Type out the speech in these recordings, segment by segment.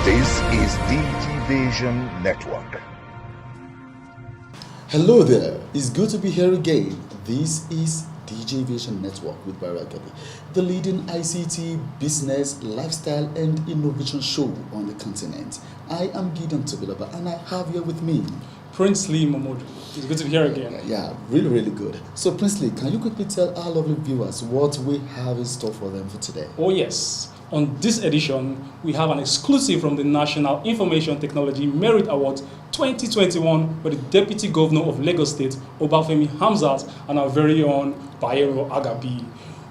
This is DG Vision Network. Hello there, it's good to be here again. This is DG Vision Network with Bayero, the leading ICT, business, lifestyle, and innovation show on the continent. I am Gideon Tobilaba, and I have here with me Prince Lee Momodu. It's good to be here again. Yeah, really good. So Prince Lee, can you quickly tell our lovely viewers what we have in store for them for today? Oh yes. On this edition, we have an exclusive from the National Information Technology Merit Award 2021 by the Deputy Governor of Lagos State, Obafemi Hamzat, and our very own Bayero Agabi.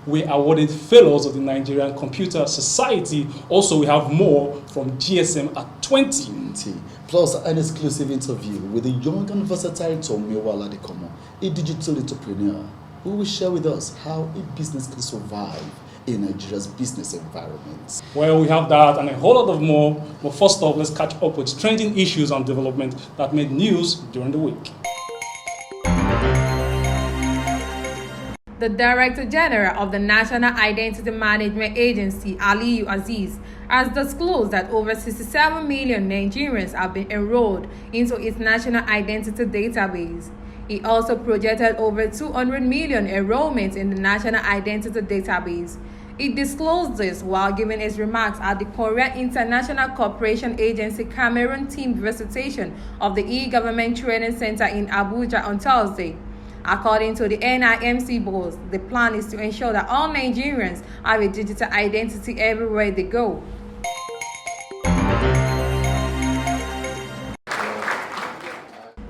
We awarded fellows of the Nigerian Computer Society. Also, we have more from GSM at 20. Plus, an exclusive interview with the young and versatile Tomiwa Ladekomo, a digital entrepreneur, who will share with us how a business can survive in Nigeria's business environment. Well, we have that and a whole lot of more. But first off, let's catch up with trending issues and development that made news during the week. The Director General of the National Identity Management Agency, Aliyu Aziz, has disclosed that over 67 million Nigerians have been enrolled into its national identity database. He also projected over 200 million enrollments in the national identity database. He disclosed this while giving his remarks at the Korea International Cooperation Agency Cameroon team visitation of the e-government training center in Abuja on Thursday. According to the NIMC boss, the plan is to ensure that all Nigerians have a digital identity everywhere they go.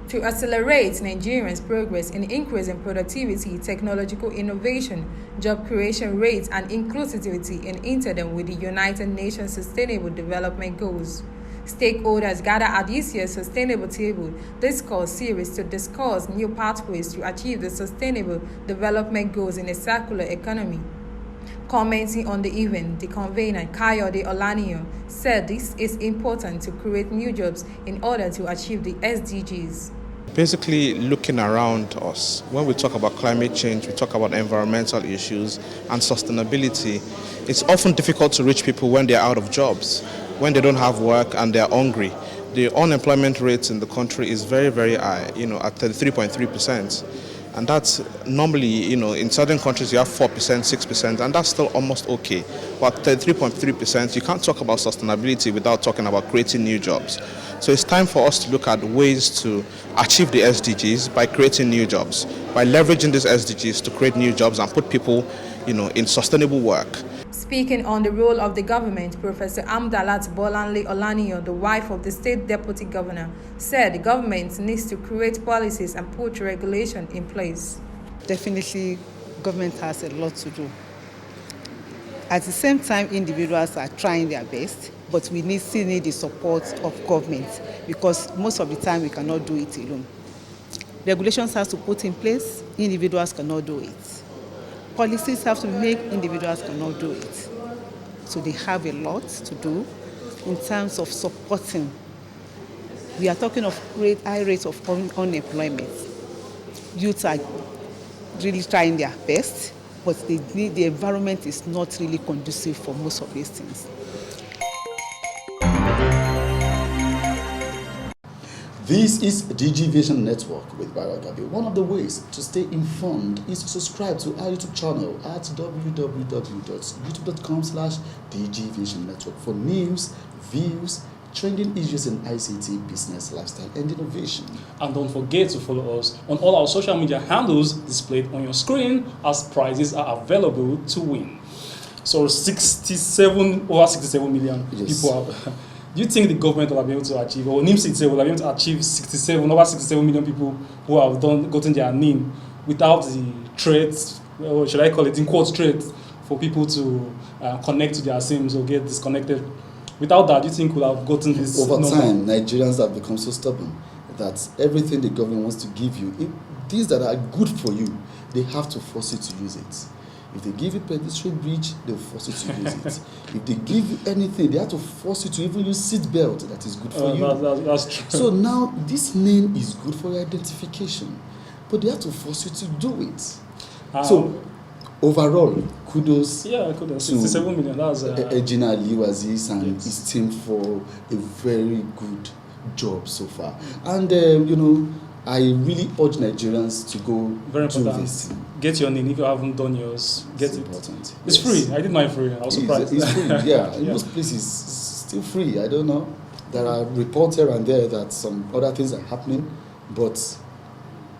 To accelerate Nigerians' progress in increasing productivity, technological innovation, job creation rates, and inclusivity in tandem with the United Nations Sustainable Development Goals, stakeholders gather at this year's Sustainable Table Discourse series to discuss new pathways to achieve the Sustainable Development Goals in a circular economy. Commenting on the event, the convener, Kayode Olaniyan, said this is important to create new jobs in order to achieve the SDGs. Basically, looking around us, when we talk about climate change, we talk about environmental issues and sustainability, it's often difficult to reach people when they're out of jobs, when they don't have work and they're hungry. The unemployment rate in the country is very high, at 33.3%. And that's normally, in certain countries you have 4%, 6%, and that's still almost okay. But 33.3%, you can't talk about sustainability without talking about creating new jobs. So it's time for us to look at ways to achieve the SDGs by creating new jobs, by leveraging these SDGs to create new jobs and put people, in sustainable work. Speaking on the role of the government, Professor Amdalat Bolanle Olaniyan, the wife of the state deputy governor, said the government needs to create policies and put regulation in place. Definitely, government has a lot to do. At the same time, individuals are trying their best, but we still need the support of government because most of the time we cannot do it alone. Regulations have to put in place, individuals cannot do it. Policies have to make, individuals cannot do it. So they have a lot to do in terms of supporting. We are talking of great high rates of unemployment. Youth are really trying their best, but the environment is not really conducive for most of these things. This is DG Vision Network with Bayero Agabi. One of the ways to stay informed is to subscribe to our YouTube channel at www.youtube.com/DG Vision Network for news, views, trending issues in ICT, business, lifestyle, and innovation. And don't forget to follow us on all our social media handles displayed on your screen as prizes are available to win. So over 67 million people have. Do you think the government will be able to achieve, or NIMS itself will be able to achieve over 67 million people who have gotten their NIN without the threats, or should I call it in quotes threats, for people to connect to their SIMs or get disconnected? Without that, do you think we'll have gotten this Over number? time, Nigerians have become so stubborn that everything the government wants to give you, things that are good for you, they have to force you to use it. If they give you pedestrian bridge, they'll force you to use it. If they give you anything, they have to force you to even use seat belt that is good for you. That's true. So now this name is good for your identification, but they have to force you to do it. So overall, kudos Yeah, could have 67 million. That's Ejina Aliyu Aziz and Yes. his team for a very good job so far. And I really urge Nigerians to go very do important. this. Get your NIN if you haven't done yours. Get It's it. important. It's Yes. free. I did mine free. I was surprised. It's free, yeah. In Yeah. most places, it's still free. I don't know. There are reports here and there that some other things are happening, but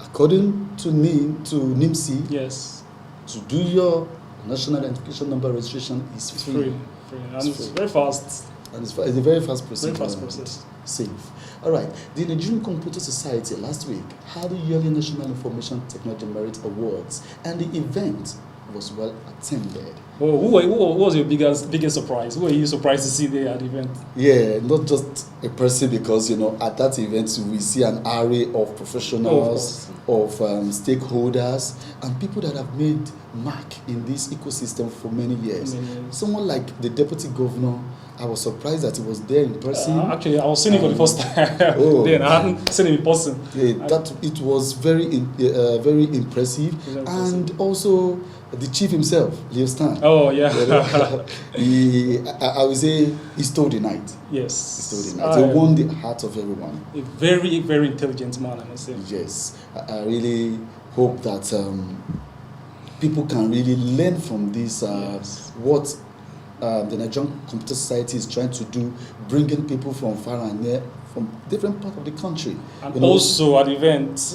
according to NIMC, Yes, to do your national identification number registration is it's free. free. And It's it's free. very fast. And it's a very fast process. Very fast process. Safe. All right. The Nigerian Computer Society last week had the yearly National Information Technology Merit Awards, and the event was well attended. Oh, who was your biggest surprise? Who were you surprised to see there at the event? Yeah, not just a person, because at that event we see an array of professionals, of stakeholders, and people that have made mark in this ecosystem for many years. Someone like the deputy governor, I was surprised that he was there in person. Actually, I was seeing him for the first time. Oh. Then I hadn't seen him in person. Yeah, that it was very impressive, and also the chief himself, Leo Stan. Oh yeah. I would say he stole the night. Yes. He stole the night. He won the heart of everyone. A very, very intelligent man, I must say. Yes, I really hope that people can really learn from this. Yes. What the Nigerian Computer Society is trying to do, bringing people from far and near, from different parts of the country. And also at the event,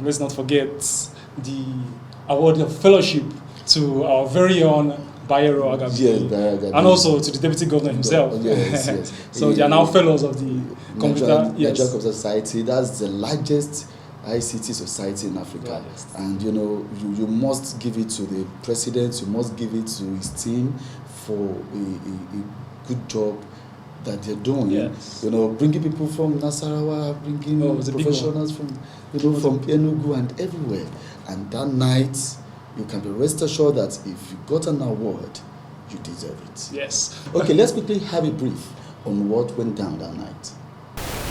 let's not forget the award of fellowship to our very own Bayero Agabi. Yes, Bayero. And also to the deputy governor himself. Yes. So they are now fellows of the Nigerian Computer Society. That's the largest ICT society in Africa. Yes. And you must give it to the president, you must give it to his team for a good job that they're doing. Yes. Bringing people from Nasarawa, bringing professionals from Enugu and everywhere. And that night, you can be rest assured that if you got an award, you deserve it. Yes. Okay, let's quickly have a brief on what went down that night.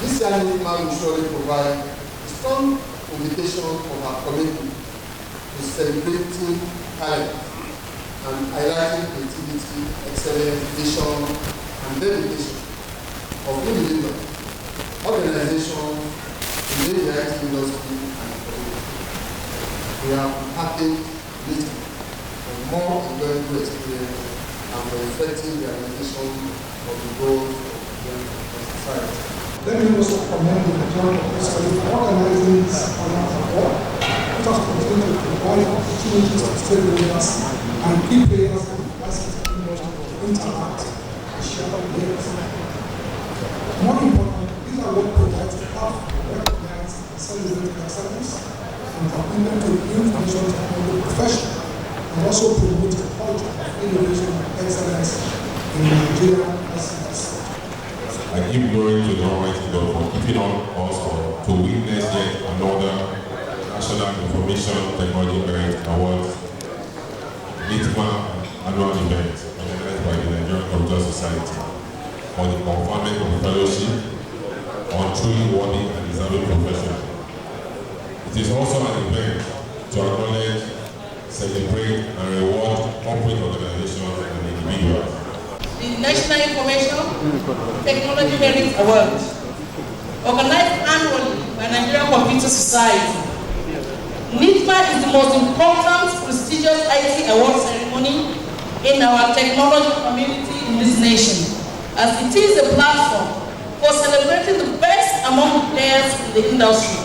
This young man will surely provide a strong invitation of our community to celebrating talent and highlighting creativity, excellence, vision, and dedication of individuals, organizations within the IT industry and community. We have packaged meeting for more enjoyable experience and for effective realization of the goals of the society. Let me also commend the Nigerian Computer Society for organizing this honor award, which has continued to provide opportunities to stakeholders and key players in the ICT industry to interact and share ideas. More importantly, these awards provide a path to recognize and celebrate excellence and commitment to the information technology profession, and also promote a culture of innovation and excellence in the Nigerian ICT sector. I give glory to the Almighty God for keeping on us to witness yet another National Information Technology Merit Awards NITMA annual event organized by the Nigerian Computer Society on the conferment of fellowship on truly worthy and deserving profession. It is also an event to acknowledge, celebrate, and reward corporate organizations and individuals. The National Information Technology Merit Award, organized annually by Nigerian Computer Society. NITMA is the most important, prestigious IT award ceremony in our technology community in this nation, as it is a platform for celebrating the best among the players in the industry.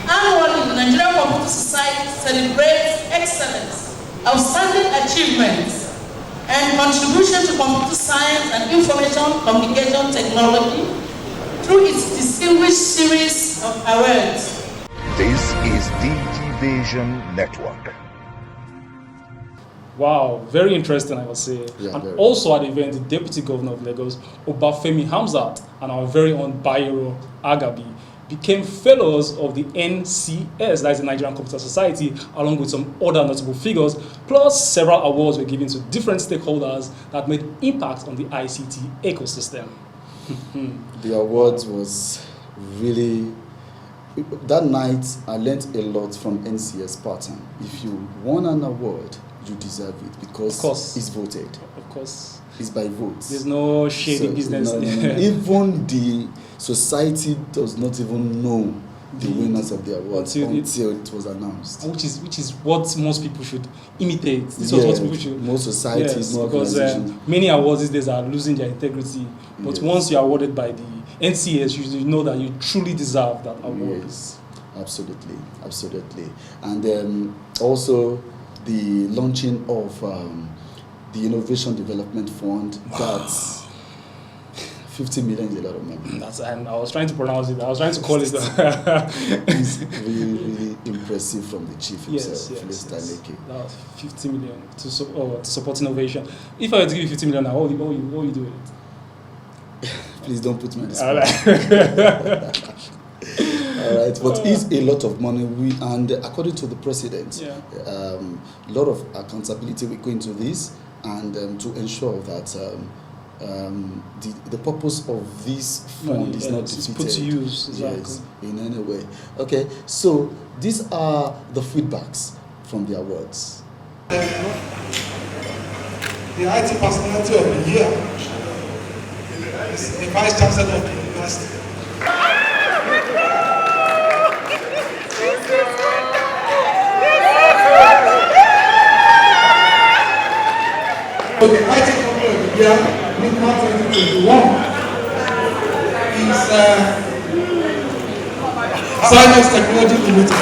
Annually, the Nigerian Computer Society celebrates excellence, outstanding achievements, and contribution to computer science and information communication technology through its distinguished series of awards. This is DG Vision Network. Wow, very interesting, I would say. Yeah, and very. also at the event, the Deputy Governor of Lagos, Obafemi Hamzat, and our very own Bayero Agabi became fellows of the NCS, that is the Nigerian Computer Society, along with some other notable figures, plus several awards were given to different stakeholders that made impact on the ICT ecosystem. The awards was really that night I learned a lot from NCS pattern. If you won an award, you deserve it because it's voted. Of course. It's by votes. There's no shady business. No. Even the society does not even know the winners of the awards until it was announced. Which is what most people should imitate. This was what people should. Most societies, more because many awards these days are losing their integrity. But once you are awarded by the NCS, you know that you truly deserve that award. Yes, absolutely. And also the launching of the Innovation Development Fund. That's 50 million is a lot of money. And I was trying to pronounce it. I was trying to call it. It's really impressive from the chief himself, yes. That was 50 million to support innovation. If I were to give you 50 million now, what will you do with it? Please don't put me on the spot. All right, but it's a lot of money. And according to the president, a lot of accountability will go into this, and to ensure that the purpose of this fund is not defeated. Put to use, yes, in any way. Okay, so these are the feedbacks from the awards. The IT personality of the year is the Vice Chancellor of the University. So the IT company of the year, NIN 2021, is Science Technology Limited.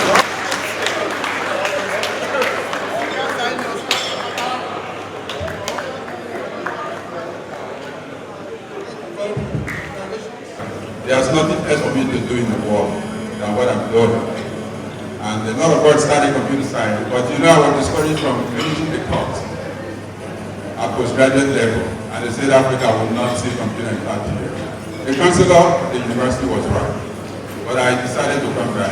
There's nothing else for me to do in the world than what I'm doing. And a lot of work starting computer science, but I was discouraged from finishing the course at postgraduate level, and they said Africa would not see computer in 30 years. The chancellor of the university was right, but I decided to come back.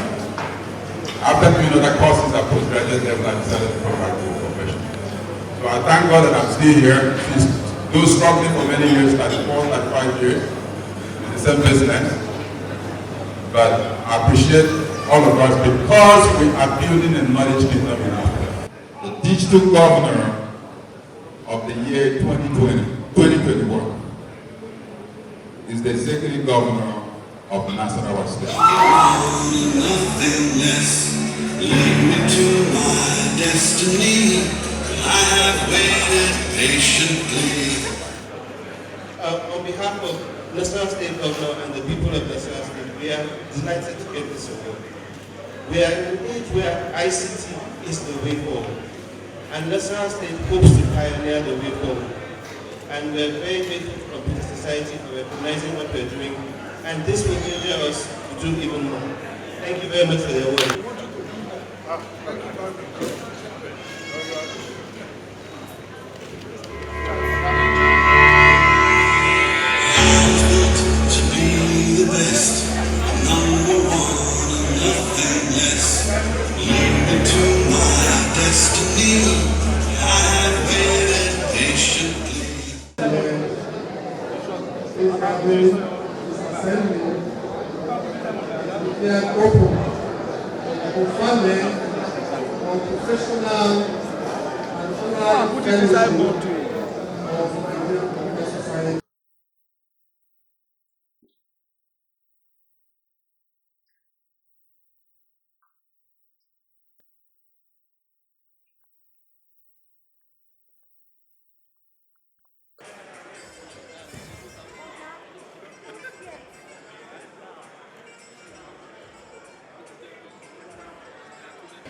After doing other courses at postgraduate level, I decided to come back to the profession. So I thank God that I'm still here. Though struggling for many years, 34, 35 years, in the same business, but I appreciate all of us because we are building a knowledge kingdom in Africa. The digital governor of the year 2021 is the executive governor of Nasarawa State. Nothing less, lead me to my destiny. I have waited patiently. On behalf of Nasarawa State Governor and the people of Nasarawa State, we are delighted to get this award. We are in an age where ICT is the way forward, and Nasarawa State hopes to pioneer the way forward. And we are very grateful to Computer Society for recognizing what we are doing, and this will enable us to do even more. Thank you very much for the award. They are open for funding on professional and honorary fellowship of the Computer Society.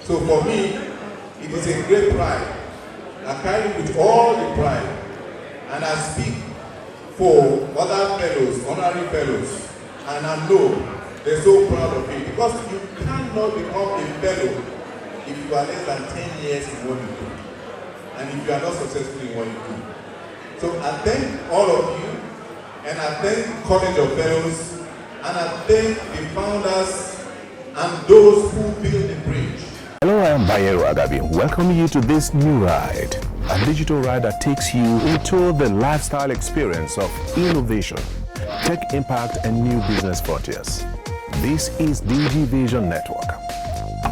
So for me, it is a great pride. I carry with all the pride, and I speak for other fellows, honorary fellows, and I know they're so proud of it, because you cannot become a fellow if you are less than 10 years in what you do, and if you are not successful in what you do. So I thank all of you, and I thank the College of Fellows, and I thank the founders and those who build the bridge. Hello, I am Bayero Agabi, welcoming you to this new ride, a digital ride that takes you into the lifestyle experience of innovation, tech impact, and new business frontiers. This is DG Vision Network.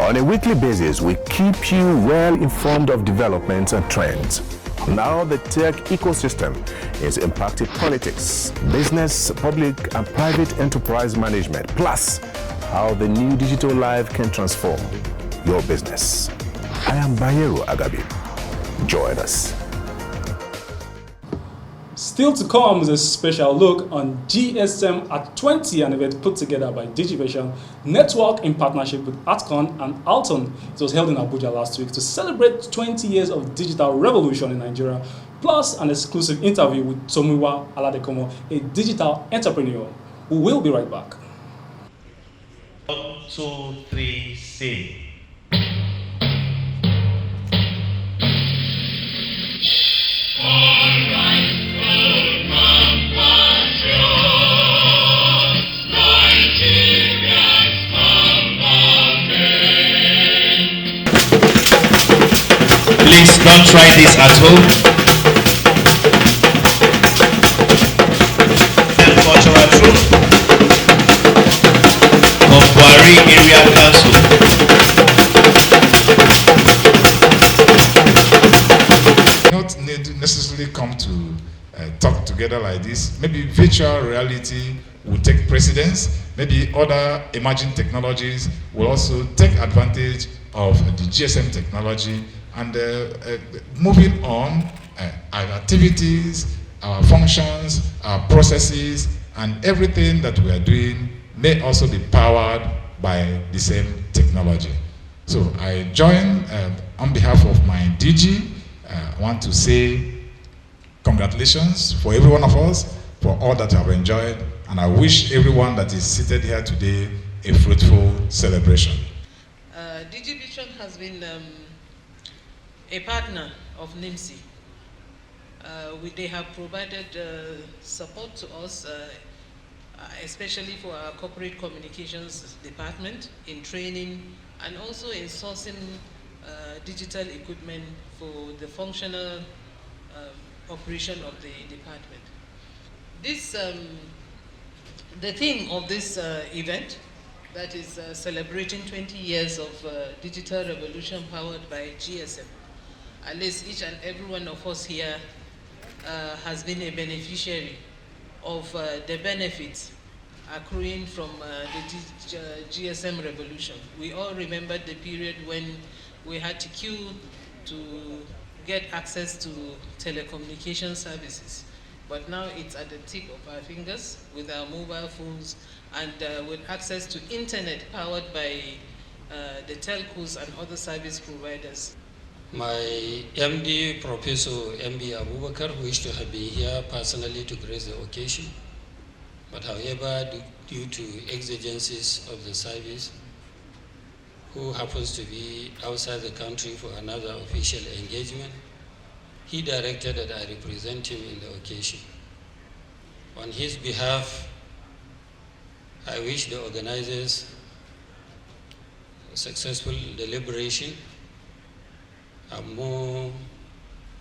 On a weekly basis, we keep you well informed of developments and trends. Now the tech ecosystem is impacting politics, business, public and private enterprise management, plus how the new digital life can transform your business. I am Bayero Agabi. Join us. Still to come is a special look on GSM at 20, an event put together by DigiVision Network in partnership with Atcon and Alton. It was held in Abuja last week to celebrate 20 years of digital revolution in Nigeria, plus an exclusive interview with Tomiwa Aladekomo, a digital entrepreneur. We will be right back. 1, 2, 3, sing. Please don't try this at home. Cultural Troop of Buhari Area Council. Not necessarily come to talk together like this. Maybe virtual reality will take precedence. Maybe other emerging technologies will also take advantage of the GSM technology. And moving on, our activities, our functions, our processes, and everything that we are doing may also be powered by the same technology. So I join on behalf of my DG. I want to say congratulations for every one of us for all that you have enjoyed, and I wish everyone that is seated here today a fruitful celebration. DigiVision has been a partner of NIMC. They have provided support to us, especially for our corporate communications department in training and also in sourcing digital equipment for the functional operation of the department. This, the theme of this event, that is celebrating 20 years of digital revolution powered by GSM. At least each and every one of us here has been a beneficiary of the benefits accruing from the GSM revolution. We all remember the period when we had to queue to get access to telecommunication services. But now it's at the tip of our fingers with our mobile phones and with access to internet powered by the telcos and other service providers. My MD, Professor MB Abubakar, wished to have been here personally to grace the occasion. But however, due to exigencies of the service, who happens to be outside the country for another official engagement, he directed that I represent him in the occasion. On his behalf, I wish the organizers a successful deliberation and more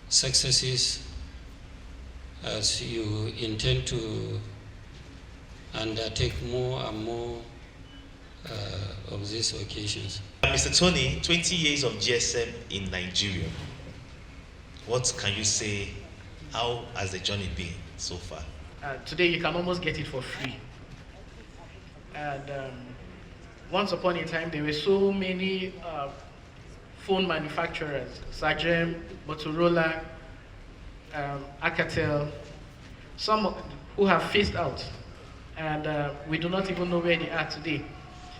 successes as you intend to undertake more and more of these occasions. Mr. Tony, 20 years of GSM in Nigeria. What can you say? How has the journey been so far? Today you can almost get it for free. And once upon a time there were so many phone manufacturers, Sagem, Motorola, Alcatel, some who have phased out. And we do not even know where they are today.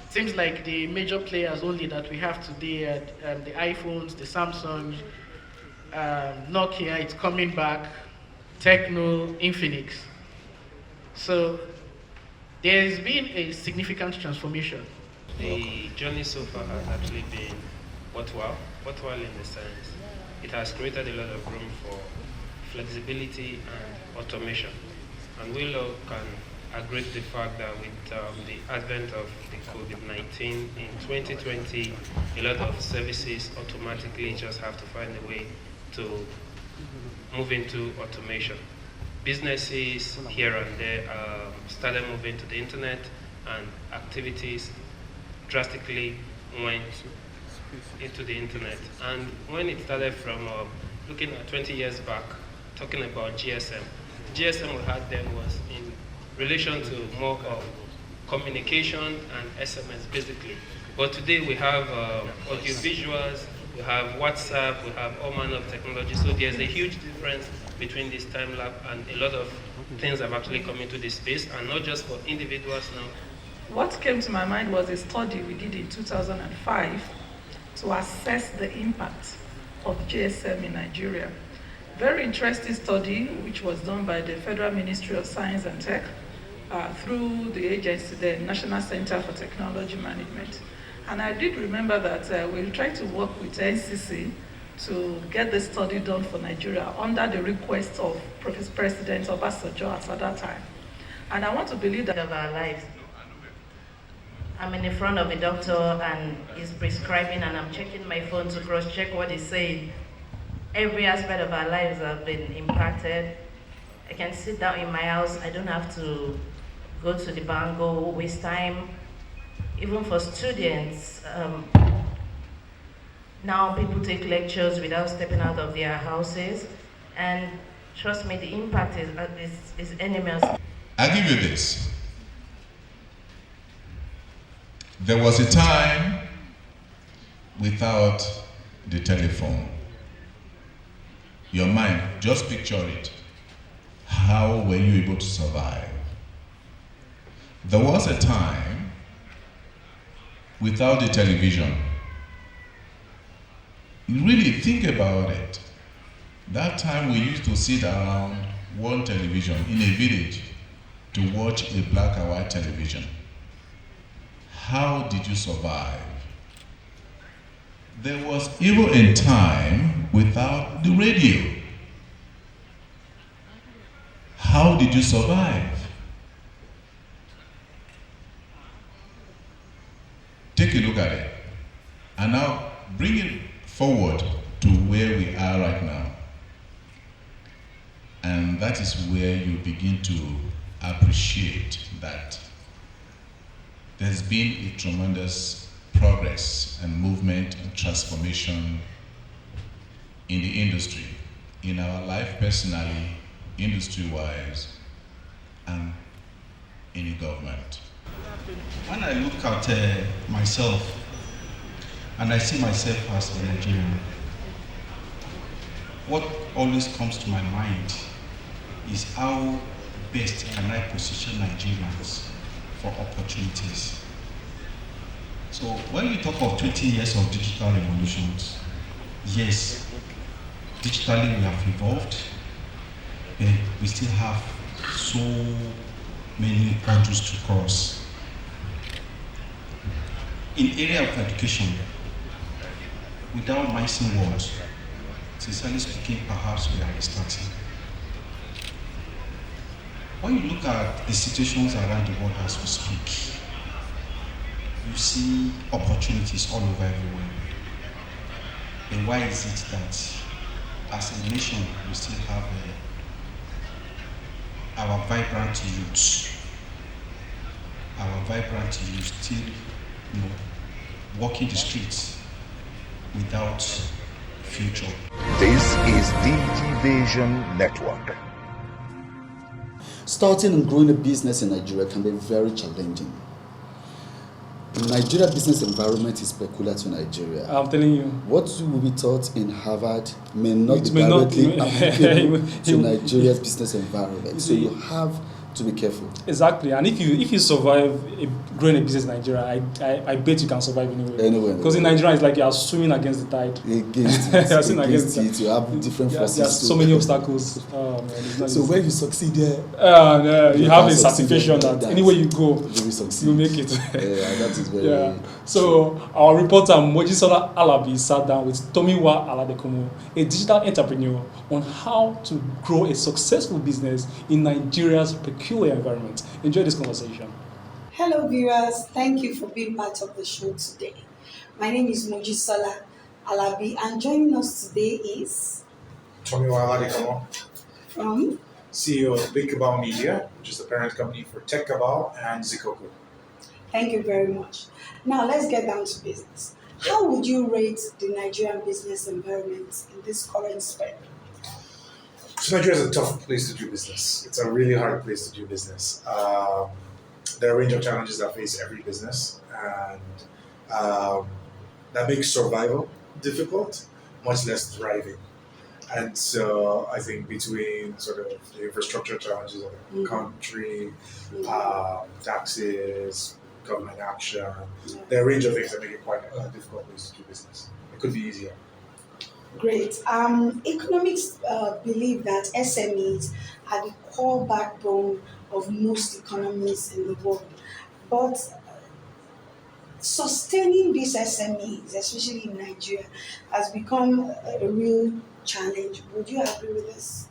It seems like the major players only that we have today are the iPhones, the Samsungs, Nokia, it's coming back, Techno, Infinix. So there's been a significant transformation. The journey so far has actually been worthwhile in the sense it has created a lot of room for flexibility and automation. And we all can agree to the fact that with the advent of the COVID-19 in 2020, a lot of services automatically just have to find a way to move into automation. Businesses here and there started moving to the internet, and activities drastically went into the internet. And when it started from looking at 20 years back, talking about GSM, GSM we had then was in relation to more of communication and SMS basically. But today we have audio visuals, we have WhatsApp, we have all manner of technology. So there's a huge difference between this time lap, and a lot of things have actually come into this space, and not just for individuals now. What came to my mind was a study we did in 2005 to assess the impact of GSM in Nigeria. Very interesting study, which was done by the Federal Ministry of Science and Tech through the agency, the National Center for Technology Management. And I did remember that we'll try to work with NCC to get the study done for Nigeria under the request of President Obasanjo at that time. And I want to believe that of our lives. I'm in the front of a doctor and he's prescribing, and I'm checking my phone to cross-check what he's saying. Every aspect of our lives have been impacted. I can sit down in my house. I don't have to go to the bank, go waste time. Even for students, now people take lectures without stepping out of their houses. And trust me, the impact is enormous. I'll give you this. There was a time without the telephone. Your mind, just picture it. How were you able to survive? There was a time without the television. You really think about it. That time we used to sit around one television in a village to watch a black and white television. How did you survive? There was even a time without the radio. How did you survive? Take a look at it. And now bring it forward to where we are right now. And that is where you begin to appreciate that there's been a tremendous progress and movement and transformation in the industry, in our life personally, industry-wise, and in the government. When I look at myself, and I see myself as a Nigerian, what always comes to my mind is how best can I position Nigerians for opportunities. So when we talk of 20 years of digital revolutions, yes, digitally we have evolved, but we still have so many hurdles to cross. In area of education, without missing words, sincerely speaking, perhaps we are starting. When you look at the situations around the world as we speak, you see opportunities all over everywhere. And why is it that as a nation we still have our vibrant youth? Our vibrant youth still, walking the streets without future. This is DG Vision Network. Starting and growing a business in Nigeria can be very challenging. The Nigeria business environment is peculiar to Nigeria. I'm telling you. What will be taught in Harvard may not be directly applicable to Nigeria's business environment. So you have to be careful. Exactly, and if you survive growing a business in Nigeria, I bet you can survive anywhere. Because in Nigeria, it's like you are swimming against the tide. Against it. You have different forces. There are so many obstacles. Oh, man, it's not so easy. when you succeed there, no, you have a certification that anywhere you go, you make it. That is very So our reporter Mojisola Alabi sat down with Tomiwa Aladekomo, a digital entrepreneur, on how to grow a successful business in Nigeria's peculiar environment. Enjoy this conversation. Hello viewers, thank you for being part of the show today. My name is Mojisola Alabi, and joining us today is Tomiwa Aladekomo, from CEO of Big Cabal Media, which is the parent company for Tech Cabal and Zikoku. Thank you very much. Now let's get down to business. How would you rate the Nigerian business environment in this current spell? So Nigeria is a tough place to do business. It's a really hard place to do business. There are a range of challenges that face every business, and that makes survival difficult, much less thriving. And so I think between sort of the infrastructure challenges of the country, taxes, government action, there are a range of things that make it quite a difficult place to do business. It could be easier. Great. Economics believe that SMEs are the core backbone of most economies in the world. But sustaining these SMEs, especially in Nigeria, has become a real challenge. Would you agree with this?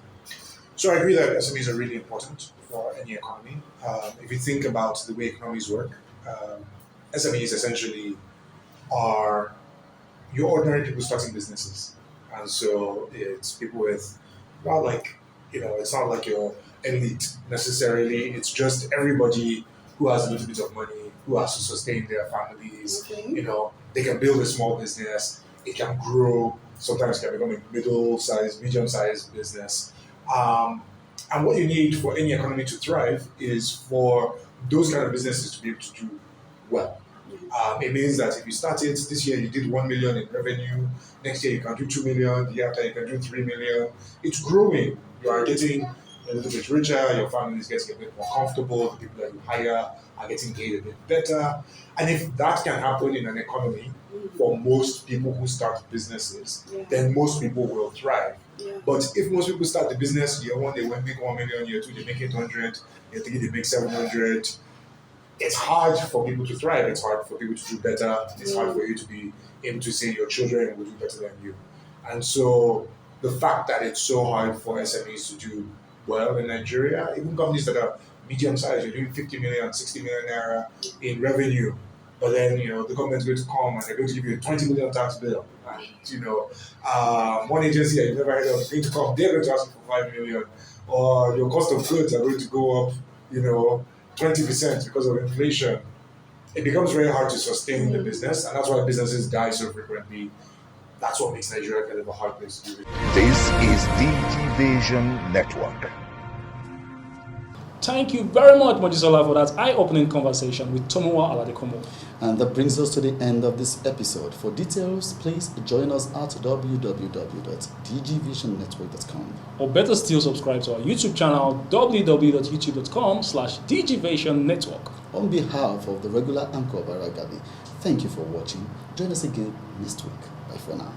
So I agree that SMEs are really important for any economy. If you think about the way economies work, SMEs essentially are your ordinary people starting businesses. And so it's people with, not like, it's not like your elite necessarily. It's just everybody who has a little bit of money, who has to sustain their families. They can build a small business. It can grow. Sometimes it can become a middle-sized, medium-sized business. And what you need for any economy to thrive is for those kind of businesses to be able to do well. It means that if you started this year, you did 1 million in revenue. Next year, you can do 2 million. The year after, you can do 3 million. It's growing. You are getting a little bit richer. Your family is getting a bit more comfortable. The people that you hire are getting paid a bit better. And if that can happen in an economy for most people who start businesses, then most people will thrive. But if most people start the business, year one, they won't make 1 million, year two, they make 800, year three, they make 700. It's hard for people to thrive. It's hard for people to do better. It's hard for you to be able to say your children will do better than you. And so the fact that it's so hard for SMEs to do well in Nigeria, even companies that are medium-sized, you're doing 50 million, 60 million naira in revenue, but then, the government's going to come and they're going to give you a 20 million tax bill. And, one agency that you've never heard of is going to come, they're going to ask you for 5 million, or your cost of goods are going to go up, 20% because of inflation. It becomes very hard to sustain the business, and that's why businesses die so frequently. That's what makes Nigeria kind of a hard place to do it. This is DG Vision Network. Thank you very much, Mojisola, for that eye-opening conversation with Tomowa Aladekomo. And that brings us to the end of this episode. For details, please join us at www.dgvisionnetwork.com. Or better still, subscribe to our YouTube channel, www.youtube.com/dgvisionnetwork. On behalf of the regular anchor Baragabi, thank you for watching. Join us again next week. Bye for now.